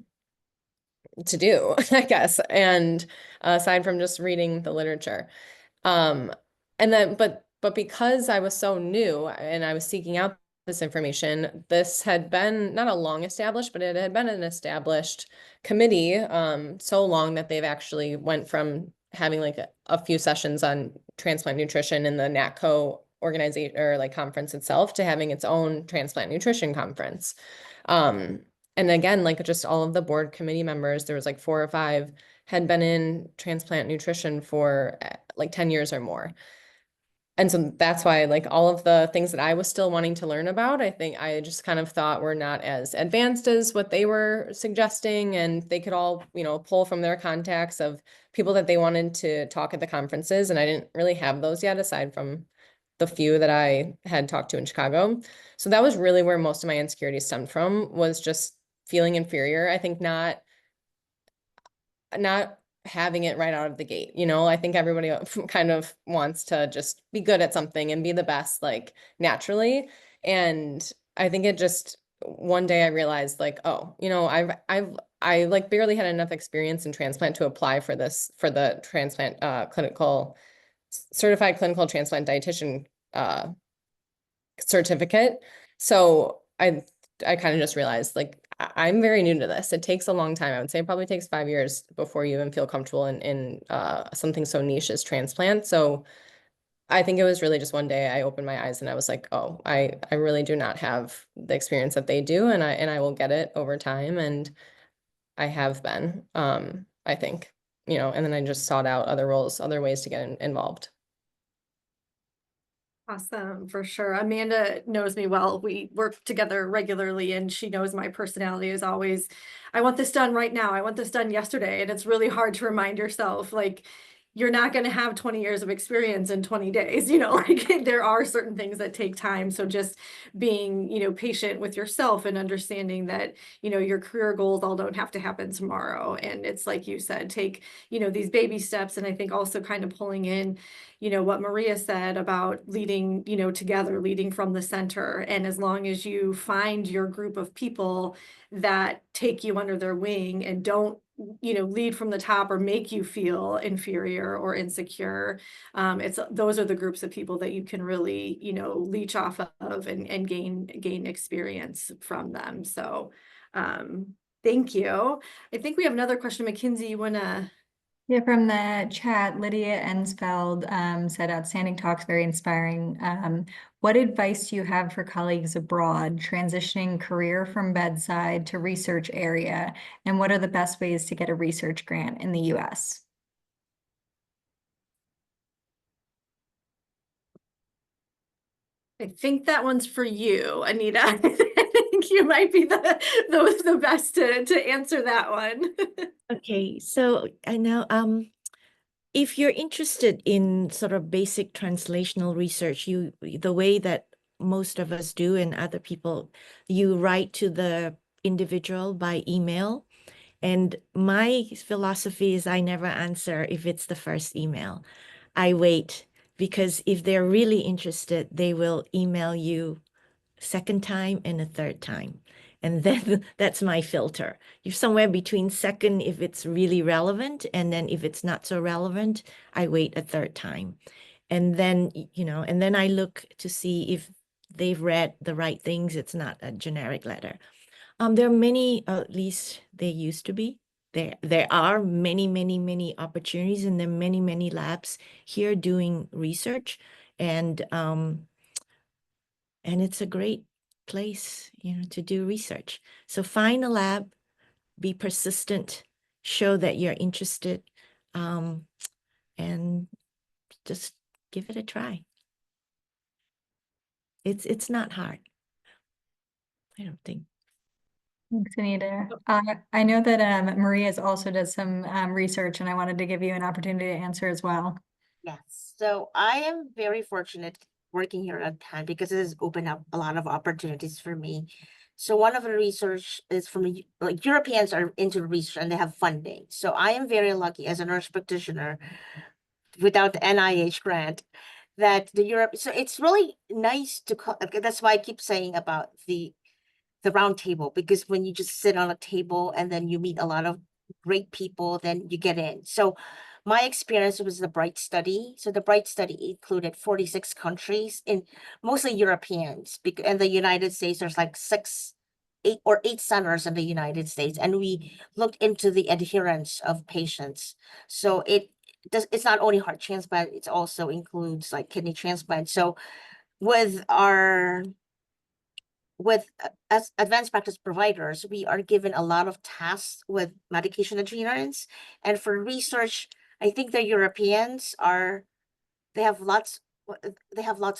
do, I guess. And aside from just reading the literature. And then, but because I was so new and I was seeking out this information, this had been not a long established, but it had been an established committee, so long that they've actually went from having like a few sessions on transplant nutrition in the NATCO organization or like conference itself to having its own transplant nutrition conference. And again, like just all of the board committee members, there was like 4 or 5 had been in transplant nutrition for like 10 years or more. And so that's why like all of the things that I was still wanting to learn about, I think I just kind of thought were not as advanced as what they were suggesting. And they could all, pull from their contacts of people that they wanted to talk at the conferences. And I didn't really have those yet, aside from the few that I had talked to in Chicago. So that was really where most of my insecurity stemmed from, was just feeling inferior. I think not having it right out of the gate. I think everybody kind of wants to just be good at something and be the best, like naturally. And I think it just, one day I realized like, oh, I like barely had enough experience in transplant to apply for the transplant certified clinical transplant dietitian certificate. So I kind of just realized like I'm very new to this. It takes a long time. I would say it probably takes 5 years before you even feel comfortable in something so niche as transplant. So I think it was really just one day I opened my eyes and I was like, oh, I really do not have the experience that they do, and I will get it over time, and I have been, I think, and then I just sought out other roles, other ways to get involved. Awesome, for sure. Amanda knows me well. We work together regularly and she knows my personality is always, I want this done right now. I want this done yesterday. And it's really hard to remind yourself, like, you're not going to have 20 years of experience in 20 days, like there are certain things that take time. So just being, patient with yourself and understanding that, your career goals all don't have to happen tomorrow. And it's like you said, take, these baby steps. And I think also kind of pulling in, what Maria said about leading, together, leading from the center. And as long as you find your group of people that take you under their wing and don't, lead from the top or make you feel inferior or insecure, those are the groups of people that you can really, leech off of and gain experience from them. So thank you. I think we have another question. Mackenzie, you want to? Yeah, from the chat, Lydia Ensfeld said, outstanding talks, very inspiring. What advice do you have for colleagues abroad transitioning career from bedside to research area? And what are the best ways to get a research grant in the US? I think that one's for you, Anita. I think you might be the best to answer that one. Okay, so I know if you're interested in sort of basic translational research, the way that most of us do and other people, you write to the individual by email. And my philosophy is I never answer if it's the first email. I wait, because if they're really interested, they will email you second time and a third time. And then that's my filter. You're somewhere between second if it's really relevant, and then if it's not so relevant, I wait a third time. And then, and then I look to see if they've read the right things. It's not a generic letter. There are many, at least they used to be. There are many opportunities, and there are many labs here doing research, and it's a great place, to do research. So find a lab, be persistent, show that you're interested, and just give it a try. It's not hard. I don't think. Thanks, Anita. I know that Maria's also does some research, and I wanted to give you an opportunity to answer as well. Yes, so I am very fortunate working here at TAN because it has opened up a lot of opportunities for me. So one of the research is from like Europeans are into research and they have funding. So I am very lucky as a nurse practitioner without the NIH grant that the Europe. So it's really nice to call. That's why I keep saying about the round table, because when you just sit on a table and then you meet a lot of great people, then you get in. So my experience was the BRIGHT study. So the BRIGHT study included 46 countries, in mostly Europeans, because in the United States, there's like 8 centers in the United States, and we looked into the adherence of patients. So it's not only heart transplant, it also includes like kidney transplant. So with as advanced practice providers, we are given a lot of tasks with medication adherence. And for research, I think the Europeans they have lots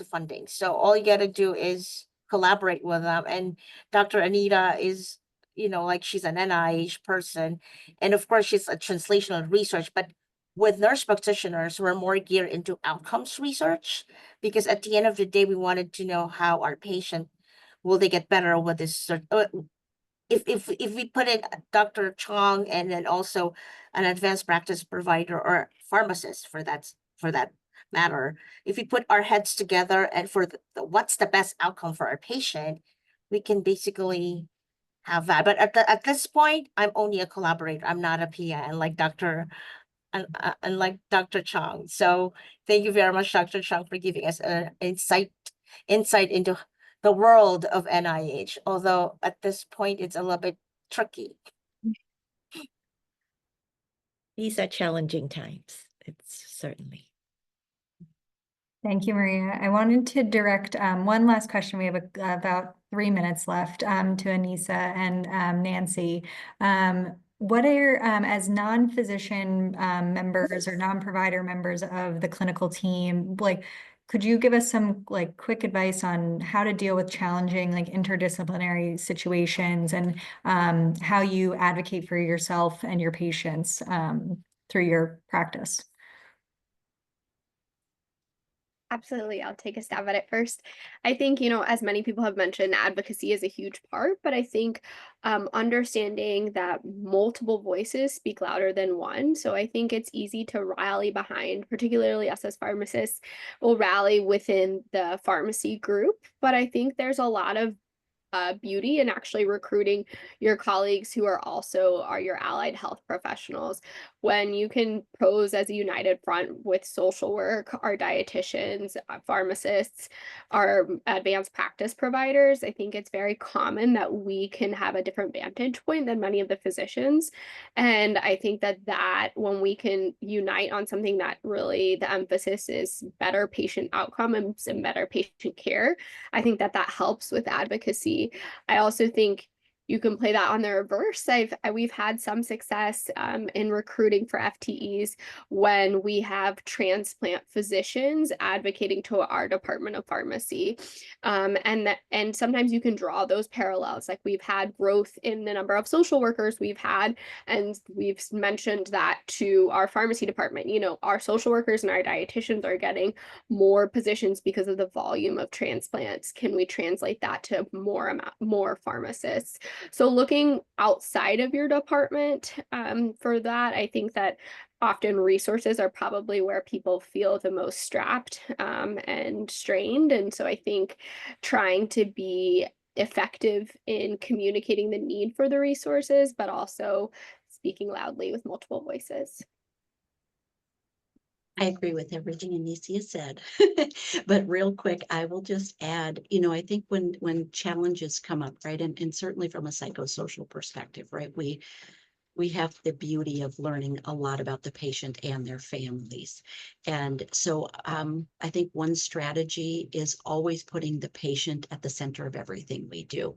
of funding. So all you gotta do is collaborate with them. And Dr. Anita is, like she's an NIH person. And of course, she's a translational research, but with nurse practitioners, we're more geared into outcomes research, because at the end of the day, we wanted to know how our patient will they get better with this. If we put in Dr. Chong and then also an advanced practice provider or pharmacist for that matter, if we put our heads together and for what's the best outcome for our patient, we can basically have that. But at this point, I'm only a collaborator. I'm not a PI, unlike Dr. Chong. So thank you very much, Dr. Chong, for giving us an insight into the world of NIH, although at this point it's a little bit tricky. These are challenging times. It's certainly. Thank you, Maria. I wanted to direct one last question. We have about 3 minutes left to Anissa and Nancy. What are, as non-physician members or non-provider members of the clinical team, could you give us some quick advice on how to deal with challenging interdisciplinary situations, and how you advocate for yourself and your patients through your practice? Absolutely. I'll take a stab at it first. I think, as many people have mentioned, advocacy is a huge part, but I think understanding that multiple voices speak louder than one. So I think it's easy to rally behind, particularly us as pharmacists will rally within the pharmacy group. But I think there's a lot of beauty in actually recruiting your colleagues who are your allied health professionals. When you can pose as a united front with social work, our dietitians, pharmacists, our advanced practice providers, I think it's very common that we can have a different vantage point than many of the physicians. And I think that when we can unite on something that really the emphasis is better patient outcomes and better patient care, I think that helps with advocacy. I also think you can play that on the reverse. We've had some success in recruiting for FTEs when we have transplant physicians advocating to our department of pharmacy, and sometimes you can draw those parallels. Like we've had growth in the number of social workers we've had, and we've mentioned that to our pharmacy department. Our social workers and our dietitians are getting more positions because of the volume of transplants. Can we translate that to more pharmacists? So looking outside of your department for that, I think that often resources are probably where people feel the most strapped and strained. And so I think trying to be effective in communicating the need for the resources, but also speaking loudly with multiple voices. I agree with everything Anissa said, but real quick, I will just add, I think when challenges come up, right, and certainly from a psychosocial perspective, right, we have the beauty of learning a lot about the patient and their families. And so I think one strategy is always putting the patient at the center of everything we do.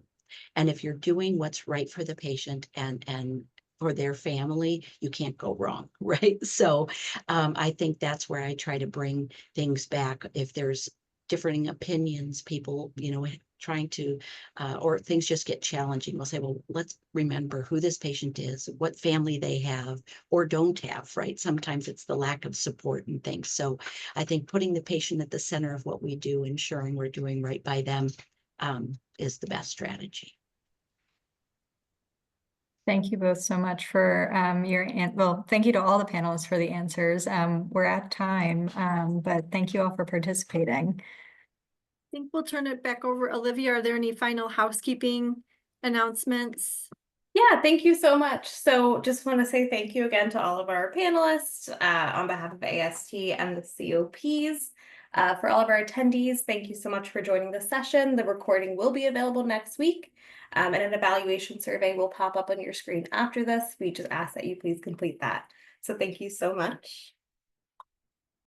And if you're doing what's right for the patient and for their family, you can't go wrong, right? So I think that's where I try to bring things back. If there's differing opinions, people, trying to, or things just get challenging, we'll say, well, let's remember who this patient is, what family they have or don't have, right? Sometimes it's the lack of support and things. So I think putting the patient at the center of what we do, ensuring we're doing right by them, is the best strategy. Thank you both so much for well, thank you to all the panelists for the answers. We're at time, but thank you all for participating. I think we'll turn it back over. Olivia, are there any final housekeeping announcements? Yeah, thank you so much. So just want to say thank you again to all of our panelists on behalf of AST and the COPs. For all of our attendees, thank you so much for joining the session. The recording will be available next week, and an evaluation survey will pop up on your screen after this. We just ask that you please complete that. So thank you so much.